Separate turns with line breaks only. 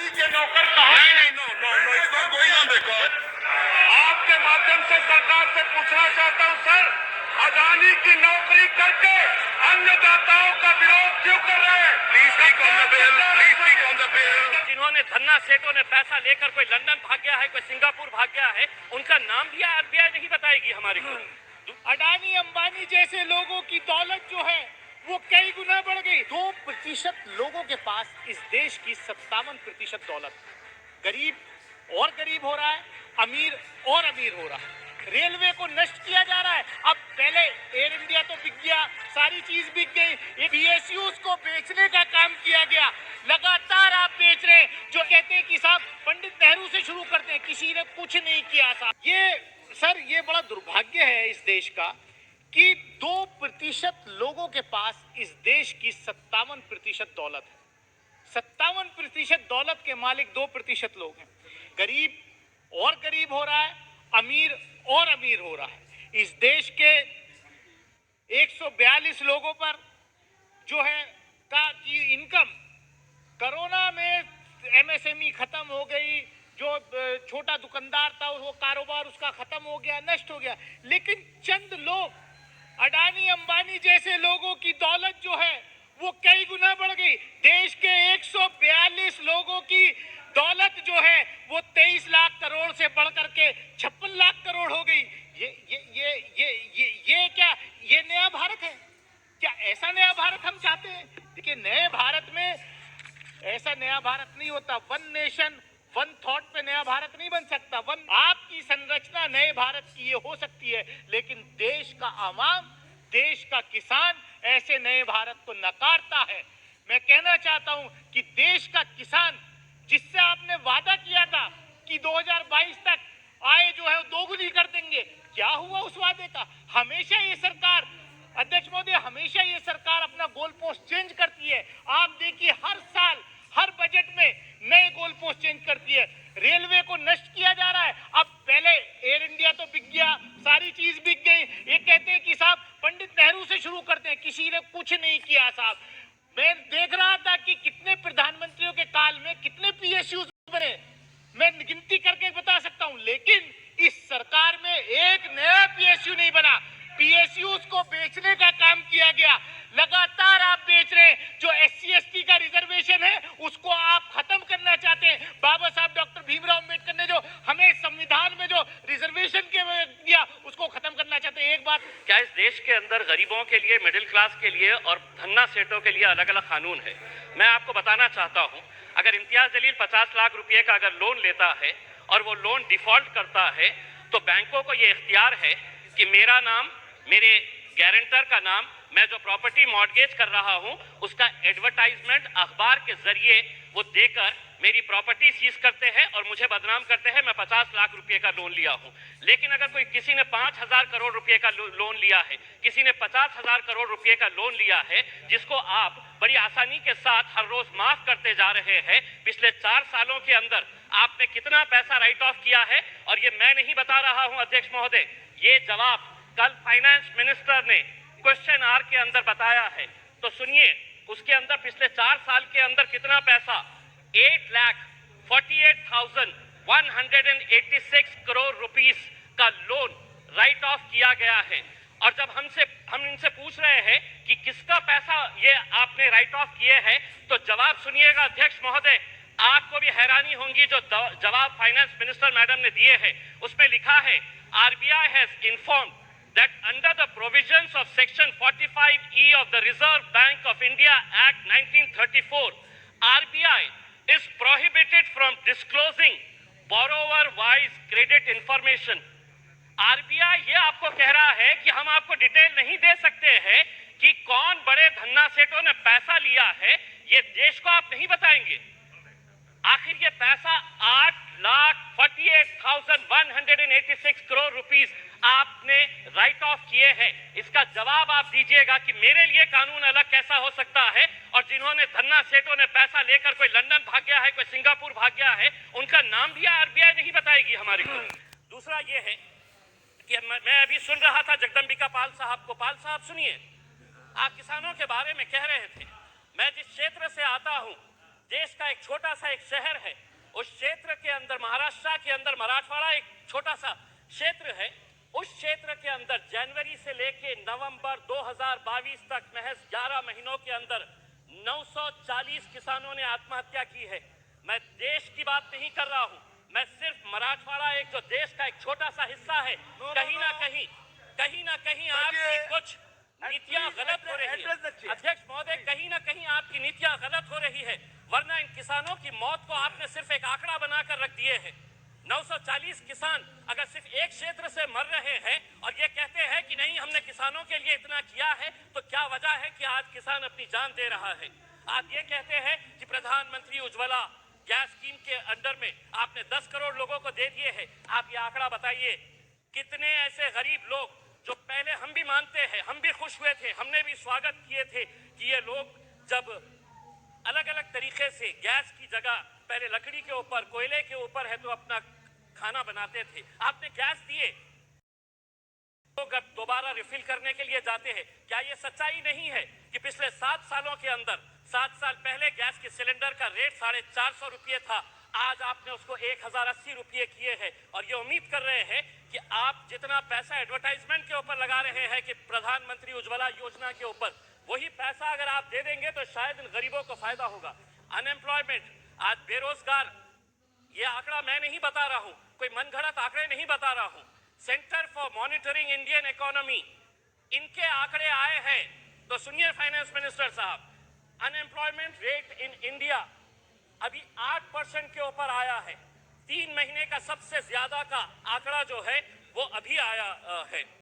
अदानी के नौकर कहाँ हैं? No no no, it's not going on record. आपके माध्यम से सरकार से पूछना चाहता हूँ सर, अदानी की नौकरी करके अन्नदाताओं का विरोध क्यों कर रहे हैं? Please speak on the bill, please speak on the bill.
जिन्होंने धन्ना सेठों ने पैसा लेकर कोई लंदन भाग गया है, कोई सिंगापुर भाग गया है, उनका नाम भी आरबीआई नहीं बताएगी हमारे को।
अडानी अंबानी जैसे लोगों की दौलत जो है वो कई गुना बढ़ गई। 2% लोगों के पास इस देश की 57% दौलत। गरीब और गरीब हो रहा है, अमीर और अमीर हो रहा है। रेलवे को नष्ट किया जा रहा है। अब पहले एयर इंडिया तो बिक गया, सारी चीज बिक गई। पीएसयूज को बेचने का काम किया गया। लगातार आप बेच रहे हैं। जो कहते हैं कि साहब पंडित नेहरू से शुरू करते हैं, किसी ने कुछ नहीं किया साहब। ये बड़ा दुर्भाग्य है इस देश का कि 2% लोगों के पास इस देश की 57% दौलत है। 57% दौलत के मालिक 2% लोग हैं। गरीब और गरीब हो रहा है, अमीर और अमीर हो रहा है। इस देश के 142 लोगों पर जो है की इनकम, कोरोना में एमएसएमई खत्म हो गई, जो छोटा दुकानदार था वो कारोबार उसका खत्म हो गया, नष्ट हो गया। लेकिन चंद लोग, अडानी अंबानी जैसे लोगों की दौलत जो है वो कई गुना बढ़ गई। देश के 142 लोगों की दौलत जो है वो 23 लाख करोड़ से बढ़ करके 56 लाख करोड़ हो गई। ये क्या ये नया भारत है? क्या ऐसा नया भारत हम चाहते हैं? देखिए, नए भारत में ऐसा नया भारत नहीं होता। वन नेशन वन थॉट पे नया भारत नहीं बन सकता। आपकी संरचना नए भारत की ये हो सकती है, लेकिन देश का आवाम, देश का किसान ऐसे नए भारत को नकारता है। मैं कहना चाहता हूं कि देश का किसान, जिससे आपने वादा किया था कि 2022 तक आय जो है वो दोगुनी कर देंगे, क्या हुआ उस वादे का? हमेशा ये सरकार, अध्यक्ष महोदय, हमेशा ये सरकार अपना गोल पोस्ट चेंज करती है। आप देखिए, हर साल हर बजट में नए गोल पोस्ट चेंज करती है। रेलवे को नष्ट किया जा रहा है। अब पहले एयर इंडिया तो बिक गया, सारी चीज बिक गई। ये कहते हैं कि साहब पंडित नेहरू से शुरू करते हैं, किसी ने कुछ नहीं किया साहब। मैं देख रहा था कि कितने प्रधानमंत्रियों के काल में कितने पीएसयूज बने, मैं गिनती करके बता सकता हूं, लेकिन इस सरकार में एक नया पीएसयू नहीं बना। पीएसयूज को बेचने का काम किया गया। लगातार आप बेच रहे हैं। जो SC/ST का रिजर्वेशन है उसको आप खत्म करना चाहते हैं। बाबा साहब डॉक्टर भीमराव अम्बेडकर ने जो हमें संविधान में जो रिजर्वेशन दिया उसको खत्म करना चाहते हैं। एक बात,
क्या इस देश के अंदर गरीबों के लिए, मिडिल क्लास के लिए और धन्ना सेठों के लिए अलग अलग कानून है? मैं आपको बताना चाहता हूं, अगर इम्तियाज जलील 50 लाख रुपए का अगर लोन लेता है और वो लोन डिफॉल्ट करता है, तो बैंकों को ये इख्तियार है कि मेरा नाम, मेरे गारंटर का नाम, मैं जो प्रॉपर्टी मॉर्गेज कर रहा हूं उसका एडवर्टाइजमेंट अखबार के जरिए वो देकर मेरी प्रॉपर्टी सीज करते हैं और मुझे बदनाम करते हैं। मैं 50 लाख रुपए का लोन लिया हूं। लेकिन अगर कोई किसी ने 5,000 करोड़ रुपए का लोन लिया है, किसी ने 50,000 करोड़ रुपए का लोन लिया है, जिसको आप बड़ी आसानी के साथ हर रोज माफ करते जा रहे हैं, पिछले 4 सालों के अंदर आपने कितना पैसा राइट ऑफ किया है? और ये मैं नहीं बता रहा हूं अध्यक्ष महोदय, ये जवाब कल फाइनेंस मिनिस्टर ने क्वेश्चन आर के अंदर बताया है। तो सुनिए, उसके अंदर पिछले 4 साल के अंदर कितना पैसा, 8,48,186 करोड़ रुपीस का लोन राइट ऑफ किया गया है। और जब हम इनसे पूछ रहे हैं कि किसका पैसा ये आपने राइट ऑफ किए हैं, तो जवाब सुनिएगा अध्यक्ष महोदय, आपको भी हैरानी होगी। जो जवाब फाइनेंस मिनिस्टर मैडम ने दिए हैं उसमें लिखा है, RBI has informed that under the provisions of section 45E of the Reserve Bank of India Act 1934, RBI is prohibited from disclosing borrower-wise credit information. RBI ये आपको कह रहा है कि हम आपको डिटेल नहीं दे सकते हैं कि कौन बड़े धन्ना सेठों ने पैसा लिया है, ये देश को आप नहीं बताएंगे। आखिर ये पैसा 8,48,186 करोड़ रुपीस आपने राइट ऑफ किए हैं। इसका जवाब आप दीजिएगा कि मेरे लिए कानून अलग कैसा हो सकता है, और जिन्होंने धन्ना सेठों ने पैसा लेकर कोई लंदन भाग गया है, कोई सिंगापुर भाग गया है, उनका नाम भी आरबीआई नहीं बताएगी हमारे को। दूसरा ये है कि मैं अभी सुन रहा था जगदम्बिका पाल साहब को। पाल साहब सुनिए, आप किसानों के बारे में कह रहे थे। मैं जिस क्षेत्र से आता हूं देश का एक छोटा सा एक शहर है, उस क्षेत्र के अंदर महाराष्ट्र के अंदर मराठवाड़ा एक छोटा सा क्षेत्र है, उस क्षेत्र के अंदर जनवरी से लेके नवंबर 2022 तक महज 11 महीनों के अंदर 940 किसानों ने आत्महत्या की है। मैं देश की बात नहीं कर रहा हूं, मैं सिर्फ मराठवाड़ा एक जो देश का एक छोटा सा हिस्सा है, कहीं ना कहीं आपकी कुछ नीतियां गलत हो रही है। अध्यक्ष महोदय, कहीं ना कहीं आपकी नीतियां गलत हो रही है, वरना इन किसानों की मौत को आपने सिर्फ एक आंकड़ा बनाकर रख दिए हैं। 940 किसान अगर सिर्फ एक क्षेत्र से मर रहे हैं और ये कहते हैं कि नहीं हमने किसानों के लिए इतना किया है, तो क्या वजह है कि आज किसान अपनी जान दे रहा है? आप ये कहते हैं कि प्रधानमंत्री उज्ज्वला गैस स्कीम के अंडर में आपने 10 करोड़ लोगों को दे दिए हैं। आप ये आंकड़ा बताइए, कितने ऐसे गरीब लोग जो पहले हम भी मानते हैं, हम भी खुश हुए थे, हमने भी स्वागत किए थे कि ये लोग जब अलग अलग तरीके से गैस की जगह पहले लकड़ी के ऊपर, कोयले के ऊपर है तो अपना खाना बनाते थे, आपने गैस दिए, लोग अब दोबारा रिफिल करने के लिए जाते हैं। क्या ये सच्चाई नहीं है कि पिछले 7 सालों के अंदर, 7 साल पहले गैस के सिलेंडर का रेट 450 रुपये था, आज आपने उसको 1080 रुपये किए हैं और ये उम्मीद कर रहे हैं कि आप जितना पैसा एडवर्टाइजमेंट के ऊपर लगा रहे हैं कि प्रधानमंत्री उज्ज्वला योजना के ऊपर, वही पैसा अगर आप दे देंगे तो शायद इन गरीबों को फायदा होगा। अनएम्प्लॉयमेंट, आज बेरोजगार, ये आंकड़ा मैं नहीं बता रहा हूं, कोई मनगढ़ंत आंकड़े नहीं बता रहा हूं, centre for monitoring Indian economy इनके आंकड़े आए हैं। तो सुनिए फाइनेंस मिनिस्टर साहब, अनएम्प्लॉयमेंट रेट इन इंडिया अभी 8% के ऊपर आया है। 3 महीने का सबसे ज्यादा का आंकड़ा जो है वो अभी आया है।